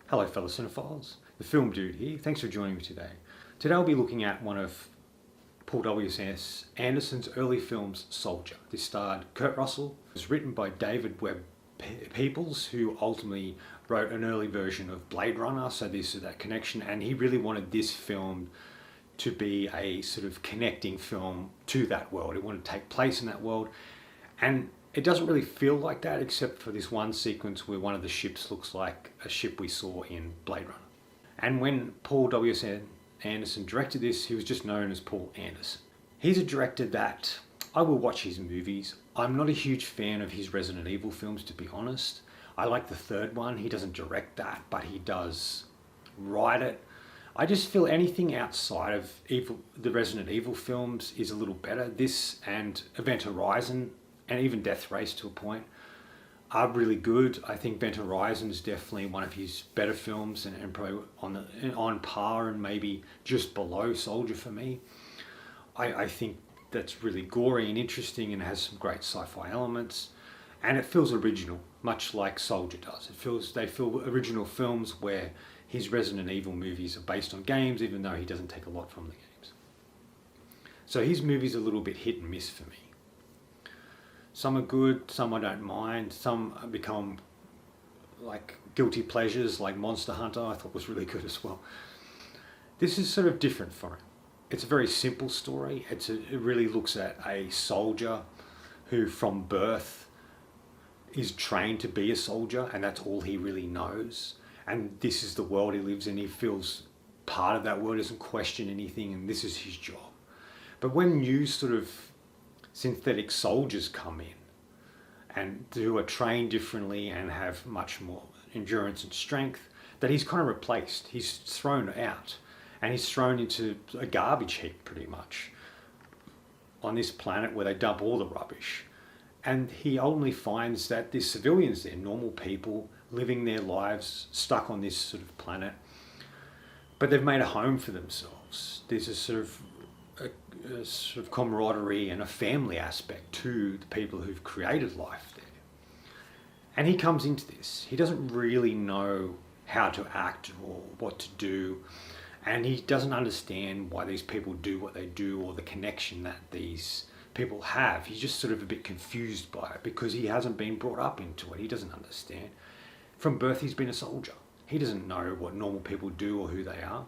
Hello fellow cinephiles, the Film Dude here. Thanks for joining me today. Today I'll be looking at one of Paul W.S. Anderson's early films, Soldier. This starred Kurt Russell. It was written by David Webb Peoples, who ultimately wrote an early version of Blade Runner, so this is that connection, and he really wanted this film to be a sort of connecting film to that world. It wanted to take place in that world, and it doesn't really feel like that except for this one sequence where one of the ships looks like a ship we saw in Blade Runner. And when Paul W.S. Anderson directed this, he was just known as Paul Anderson. He's a director that I will watch his movies. I'm not a huge fan of his Resident Evil films, to be honest. I like the third one. He doesn't direct that, but he does write it. I just feel anything outside of the Resident Evil films is a little better. This and Event Horizon and even Death Race to a point are really good. I think Event Horizon is definitely one of his better films and probably on par and maybe just below Soldier for me. I think that's really gory and interesting and has some great sci-fi elements, and it feels original, much like Soldier does. They feel original films where his Resident Evil movies are based on games, even though he doesn't take a lot from the games. So his movies are a little bit hit and miss for me. Some are good, some I don't mind, some become like guilty pleasures, like Monster Hunter I thought was really good as well. This is sort of different for him. It's a very simple story. It really looks at a soldier who from birth is trained to be a soldier, and that's all he really knows. And this is the world he lives in. He feels part of that world, doesn't question anything, and this is his job. But when new sort of synthetic soldiers come in and who are trained differently and have much more endurance and strength, that he's kind of replaced. He's thrown out and he's thrown into a garbage heap pretty much on this planet where they dump all the rubbish. And he only finds that there's civilians there, normal people living their lives stuck on this sort of planet, but they've made a home for themselves. There's a sort of camaraderie and a family aspect to the people who've created life there. And he comes into this. He doesn't really know how to act or what to do, and he doesn't understand why these people do what they do or the connection that these people have. He's just sort of a bit confused by it because he hasn't been brought up into it. He doesn't understand. From birth he's been a soldier. He doesn't know what normal people do or who they are.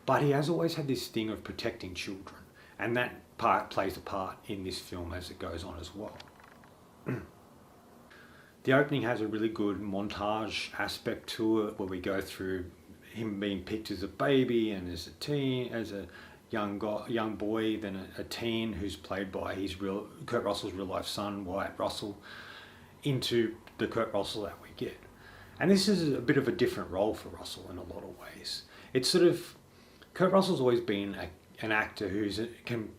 But he has always had this thing of protecting children, and that part plays a part in this film as it goes on as well. The opening has a really good montage aspect to it, where we go through him being picked as a baby and as a teen, as a young boy, then a teen who's played by Kurt Russell's real life son, Wyatt Russell, into the Kurt Russell that we get. And this is a bit of a different role for Russell in a lot of ways. It's sort of, Kurt Russell's always been an actor can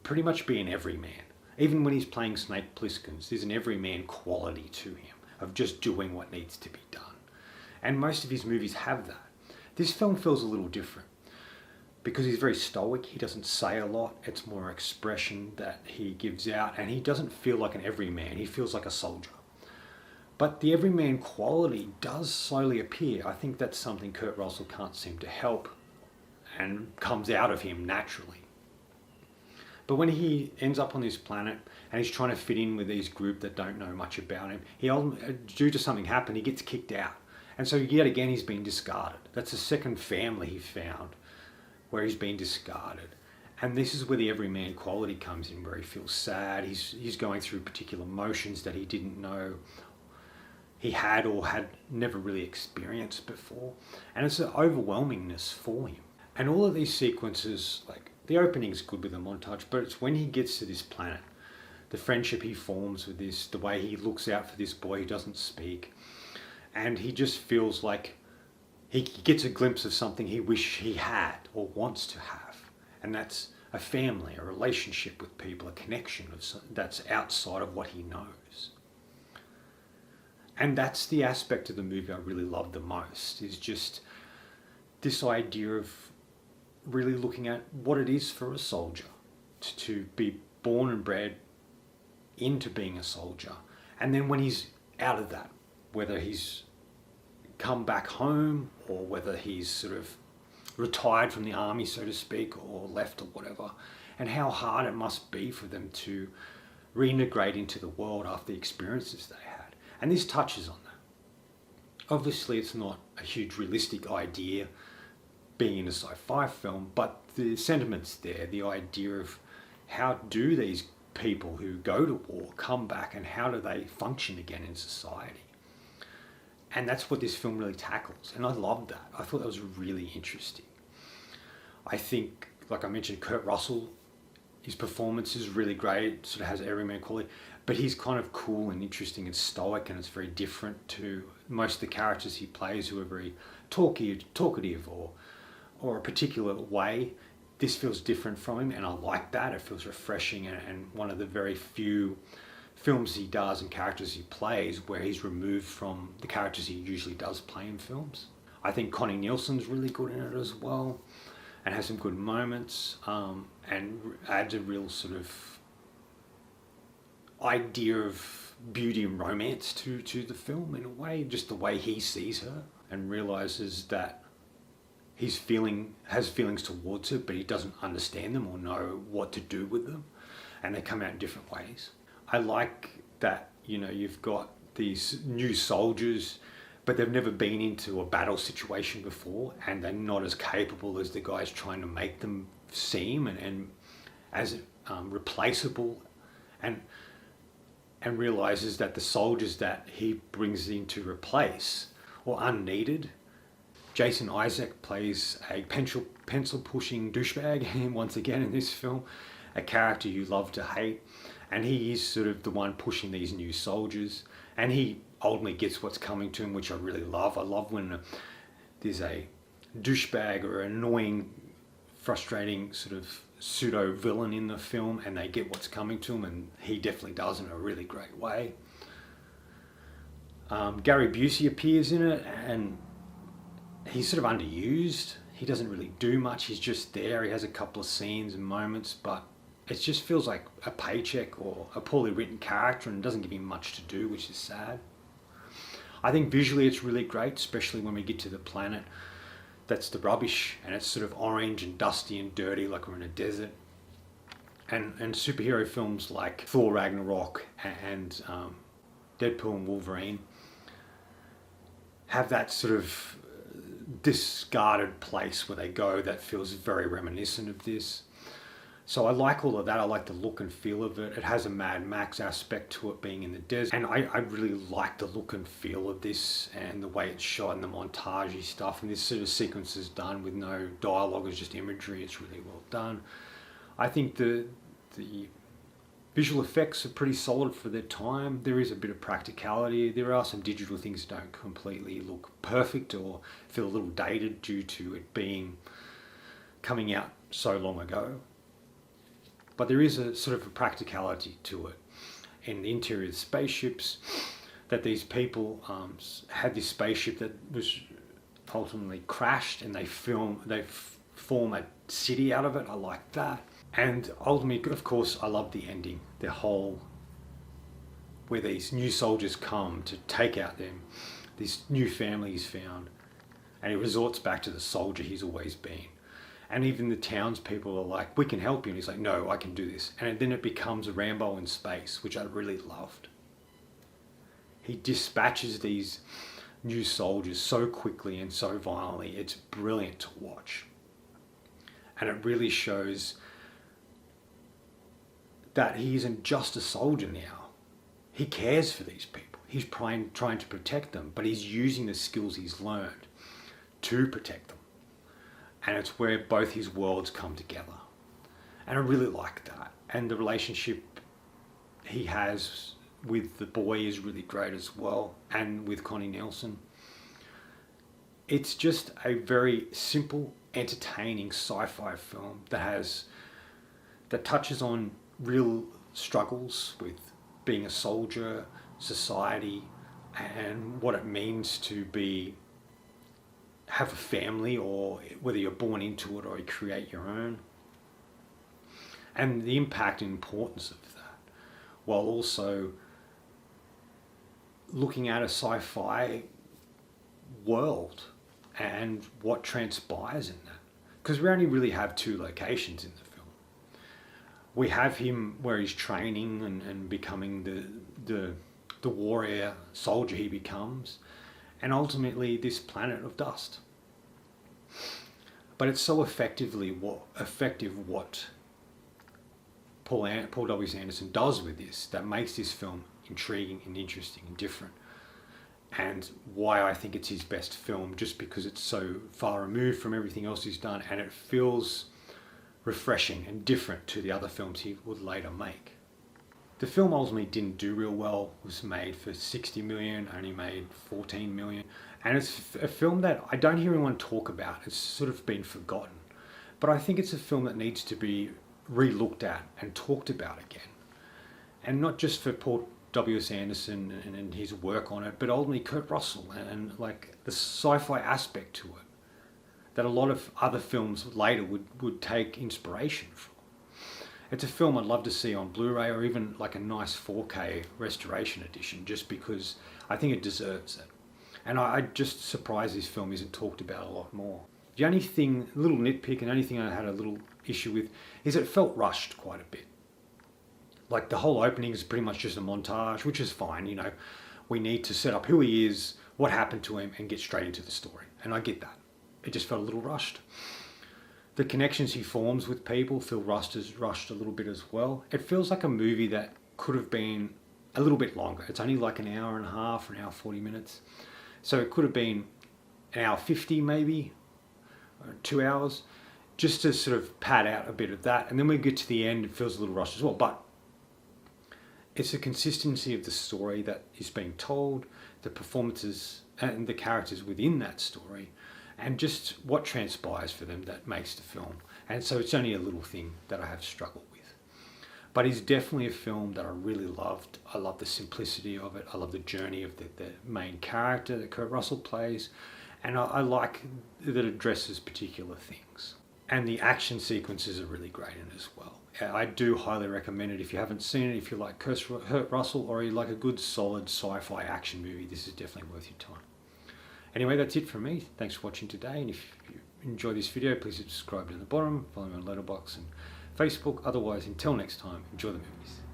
pretty much be an everyman. Even when he's playing Snake Plissken, there's an everyman quality to him of just doing what needs to be done. And most of his movies have that. This film feels a little different because he's very stoic. He doesn't say a lot. It's more expression that he gives out, and he doesn't feel like an everyman. He feels like a soldier. But the everyman quality does slowly appear. I think that's something Kurt Russell can't seem to help and comes out of him naturally. But when he ends up on this planet and he's trying to fit in with these group that don't know much about him, due to something happen, he gets kicked out. And so yet again he's been discarded. That's the second family he found where he's been discarded. And this is where the everyman quality comes in, where he feels sad. He's going through particular emotions that he didn't know he had or had never really experienced before. And it's an overwhelmingness for him. And all of these sequences, like the opening's good with the montage, but it's when he gets to this planet, the friendship he forms with this, the way he looks out for this boy who doesn't speak, and he just feels like he gets a glimpse of something he wishes he had or wants to have. And that's a family, a relationship with people, a connection that's outside of what he knows. And that's the aspect of the movie I really love the most, is just this idea of really looking at what it is for a soldier to be born and bred into being a soldier. And then when he's out of that, whether he's come back home, or whether he's sort of retired from the army, so to speak, or left or whatever, and how hard it must be for them to reintegrate into the world after the experiences they had. And this touches on that. Obviously, it's not a huge realistic idea being in a sci-fi film, but the sentiment's there, the idea of how do these people who go to war come back and how do they function again in society. And that's what this film really tackles, and I loved that. I thought that was really interesting. I think, like I mentioned, Kurt Russell, his performance is really great, sort of has everyman quality, but he's kind of cool and interesting and stoic, and it's very different to most of the characters he plays who are very talkative or a particular way. This feels different from him, and I like that. It feels refreshing, and one of the very few films he does and characters he plays where he's removed from the characters he usually does play in films. I think Connie Nielsen's really good in it as well, and has some good moments, and adds a real sort of idea of beauty and romance to the film in a way, just the way he sees her and realizes that has feelings towards her, but he doesn't understand them or know what to do with them, and they come out in different ways. I like that, you've got these new soldiers, but they've never been into a battle situation before, and they're not as capable as the guys trying to make them seem, and as replaceable, and realizes that the soldiers that he brings in to replace are unneeded. Jason Isaac plays a pencil pushing douchebag once again in this film, a character you love to hate, and he is sort of the one pushing these new soldiers, and he ultimately gets what's coming to him, which I really love. I love when there's a douchebag or an annoying, frustrating sort of pseudo villain in the film, and they get what's coming to him, and he definitely does in a really great way. Gary Busey appears in it, and he's sort of underused. He doesn't really do much. He's just there. He has a couple of scenes and moments, but it just feels like a paycheck or a poorly written character, and doesn't give him much to do, which is sad. I think visually it's really great, especially when we get to the planet that's the rubbish, and it's sort of orange and dusty and dirty like we're in a desert. And superhero films like Thor Ragnarok and Deadpool and Wolverine have that sort of discarded place where they go that feels very reminiscent of this. So I like all of that. I like the look and feel of it. It has a Mad Max aspect to it being in the desert. And I really like the look and feel of this, and the way it's shot and the montagey stuff. And this sort of sequence is done with no dialogue, it's just imagery. It's really well done. I think the visual effects are pretty solid for their time. There is a bit of practicality. There are some digital things that don't completely look perfect or feel a little dated due to it coming out so long ago. But there is a sort of a practicality to it. In the interior of the spaceships, that these people had this spaceship that was ultimately crashed, and they form a city out of it. I like that. And ultimately, of course, I love the ending. The whole, where these new soldiers come to take out them, this new family is found, and he resorts back to the soldier he's always been. And even the townspeople are like, we can help you. And he's like, no, I can do this. And then it becomes a Rambo in space, which I really loved. He dispatches these new soldiers so quickly and so violently. It's brilliant to watch. And it really shows that he isn't just a soldier now. He cares for these people. He's trying to protect them, but he's using the skills he's learned to protect them. And it's where both his worlds come together. And I really like that. And the relationship he has with the boy is really great as well, and with Connie Nielsen. It's just a very simple, entertaining sci-fi film that touches on real struggles with being a soldier, society, and what it means to have a family, or whether you're born into it or you create your own, and the impact and importance of that, while also looking at a sci-fi world and what transpires in that. Because we only really have two locations in the film. We have him where he's training and becoming the warrior soldier he becomes, and ultimately this planet of dust. But it's so effective what Paul W. Anderson does with this that makes this film intriguing and interesting and different. And why I think it's his best film, just because it's so far removed from everything else he's done, and it feels refreshing and different to the other films he would later make. The film ultimately didn't do real well. It was made for 60 million, only made 14 million. And it's a film that I don't hear anyone talk about. It's sort of been forgotten. But I think it's a film that needs to be re-looked at and talked about again. And not just for Paul W.S. Anderson and his work on it, but ultimately Kurt Russell and like the sci-fi aspect to it that a lot of other films later would take inspiration from. It's a film I'd love to see on Blu-ray or even like a nice 4K restoration edition, just because I think it deserves it. And I'm just surprised this film isn't talked about a lot more. The only thing, a little nitpick, and only thing I had a little issue with is it felt rushed quite a bit. Like the whole opening is pretty much just a montage, which is fine. You know, we need to set up who he is, what happened to him, and get straight into the story. And I get that. It just felt a little rushed. The connections he forms with people feel rushed a little bit as well. It feels like a movie that could have been a little bit longer. It's only like an hour and a half, an hour 40 minutes. So it could have been an hour 50 maybe, or 2 hours, just to sort of pad out a bit of that. And then when we get to the end, it feels a little rushed as well. But it's the consistency of the story that is being told, the performances and the characters within that story, and just what transpires for them that makes the film. And so it's only a little thing that I have struggled with. But it's definitely a film that I really loved. I love the simplicity of it. I love the journey of the main character that Kurt Russell plays. And I like that it addresses particular things. And the action sequences are really great in it as well. I do highly recommend it if you haven't seen it. If you like Kurt Russell or you like a good solid sci-fi action movie, this is definitely worth your time. Anyway, that's it from me. Thanks for watching today. And if you enjoy this video, please subscribe down the bottom. Follow me on Letterboxd and Facebook. Otherwise, until next time, enjoy the movies.